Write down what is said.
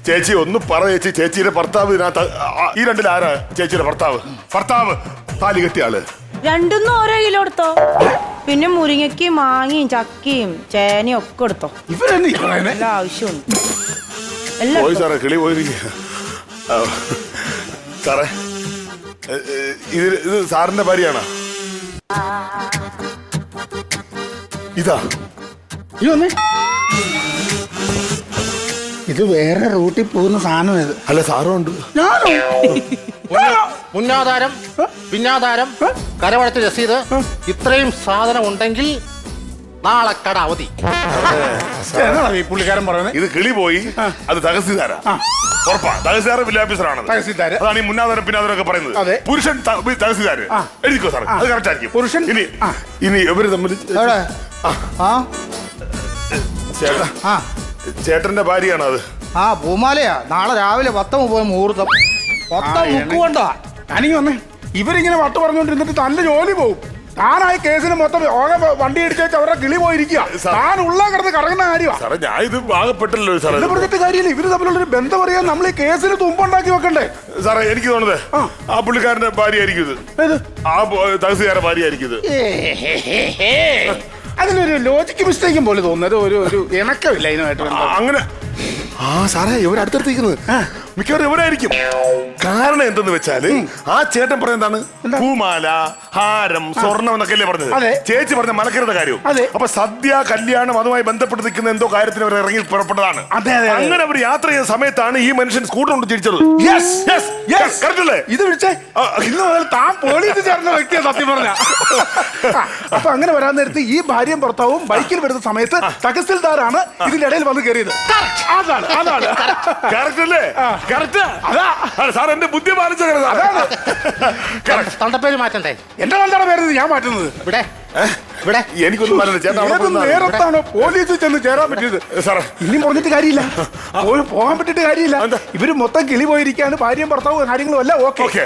ചേച്ചി ഒന്ന് പറ ചേച്ചി. ചേച്ചിയുടെ ഭർത്താവ് ഇതിനകത്ത് ഈ രണ്ടിൽ ആരാ ചേച്ചിയുടെ ഭർത്താവ്? ഭർത്താവ് താലി കെട്ടിയ ആള്. രണ്ടൊന്നും ഓരോ കിലോ എടുത്തോ. പിന്നെ മുരിങ്ങയ്ക്കും മാങ്ങയും ചക്കയും ചേനയും ഒക്കെ എടുത്തോ. എല്ലാ ആവശ്യമുണ്ട്. പോയി സാറേ, കിളി പോയിരിക്കുക. സാറേ, ഇത് സാറിന്റെ ഭാര്യയാണോ? ഇതാ ഇത് വേറെ റൂട്ടിൽ പോകുന്ന സാധനം ഇത്. അല്ല, സാറും ഉണ്ട്. മുന്നാധാരം, പിന്നാധാരം, കരവടച്ച് രസീത്, ഇത്രയും സാധനം ഉണ്ടെങ്കിൽ നാളെ കട അവധി. ഈ പുള്ളിക്കാരൻ പറയുന്നത് ഇത് കിളി പോയി, അത് തഹസീൽദാരാ. ഉറപ്പാ, തഹസീൽദാർ വില്ലേജ് ഓഫീസറാണ്. അതാണ് ഈ മുന്നാധാരം പിന്നാധാരം ഒക്കെ പറയുന്നത്. പുരുഷൻ തഹസീൽദാർ എഴുതിക്കോ സാറേ, അത് കറക്റ്റ് ആയിരിക്കും. പുരുഷൻ ഇനി ഇവര് തമ്മിൽ ചേട്ടാ, ചേട്ടന്റെ ഭാര്യയാണോ അത്? പൂമാലയാ. നാളെ രാവിലെ 10:30 മുഹൂർത്തം. 10:30 ഞാനിങ്ങി വന്നേ. ഇവരിങ്ങനെ വട്ട് പറഞ്ഞുകൊണ്ടിരുന്നിട്ട് തന്റെ ജോലി പോകും. താനായി കേസിന് മൊത്തം വണ്ടി ഇടിച്ചു അവരുടെ കിളി പോയിരിക്കുക. താൻ ഉള്ള കിടന്ന് കറങ്ങുന്ന കാര്യമാണ് സാറേ. ഞാൻ ഇത് ഭാഗപ്പെട്ടല്ലോ സാറേ. ഇത് പറഞ്ഞിട്ട് കാര്യമില്ല. ഇവര് തമ്മിലുള്ളൊരു ബന്ധം പറയാൻ നമ്മൾ ഈ കേസിന് തുമ്പുണ്ടാക്കി വെക്കണ്ടേ സാറേ? എനിക്ക് തോന്നുന്നത് ആ പുള്ളിക്കാരന്റെ ഭാര്യ ആയിരിക്കും ഇത്. ആ തഹസീൽദാരുടെ ഭാര്യ ആയിരിക്കും ഇത്. അതിനൊരു ലോജിക്ക് മിസ്റ്റേക്കും പോലെ തോന്നുന്നത്. ഒരു ഇണക്കമില്ല ഇതിനുമായിട്ട്. അങ്ങനെ സാറേ, ഇവർ അടുത്തടുത്തിരിക്കുന്നത് മിക്കവാറും ഇവരായിരിക്കും. കാരണം എന്തെന്ന് വെച്ചാല് ആ ചേട്ടൻ പറഞ്ഞതാണ് പൂമാല, ഹാരം, സ്വർണം എന്നൊക്കെ അല്ലേ പറഞ്ഞത്. ചേച്ചി പറഞ്ഞ മലക്കരയുടെ കാര്യവും. അപ്പൊ സദ്യ, കല്യാണം, അതുമായി ബന്ധപ്പെട്ട് നിൽക്കുന്ന എന്തോ കാര്യത്തിന് അവർ ഇറങ്ങി പുറപ്പെട്ടതാണ്. അങ്ങനെ അവർ യാത്ര ചെയ്ത സമയത്താണ് ഈ മനുഷ്യൻ സ്കൂട്ടർ കൊണ്ട് തിരിച്ചത്. ഇത് വിളിച്ചേ ഇന്ന് മുതൽ താൻ പോലീസ് ചേർന്ന വ്യക്തിയാണ് സത്യം പറഞ്ഞ. അപ്പൊ അങ്ങനെ വരാൻ നേരത്ത് ഈ ഭാര്യയും ഭർത്താവും ബൈക്കിൽ വരുന്ന സമയത്ത് തഹസിൽദാരാണ് ഇതിന്റെ ഇടയിൽ വന്ന് കയറിയത്. അതാണ് സാർ എന്റെ ബുദ്ധി പാലിച്ച തണ്ടപ്പേര് മാറ്റണ്ടേ? എന്റെ തന്തയുടെ പേര് ഞാൻ മാറ്റുന്നത്. ഇവിടെ എനിക്കൊന്നും നേരത്താണോ പോലീസിൽ ചെന്ന് ചേരാൻ പറ്റിയത്? സാറേ, ഇനിയും പറഞ്ഞിട്ട് കാര്യമില്ല, പോകാൻ പറ്റിയിട്ട് കാര്യമില്ല. ഇവര് മൊത്തം കിളി പോയിരിക്കാണ്. ഭാര്യയും ഭർത്താവും കാര്യങ്ങളും എല്ലാം ഓക്കെ.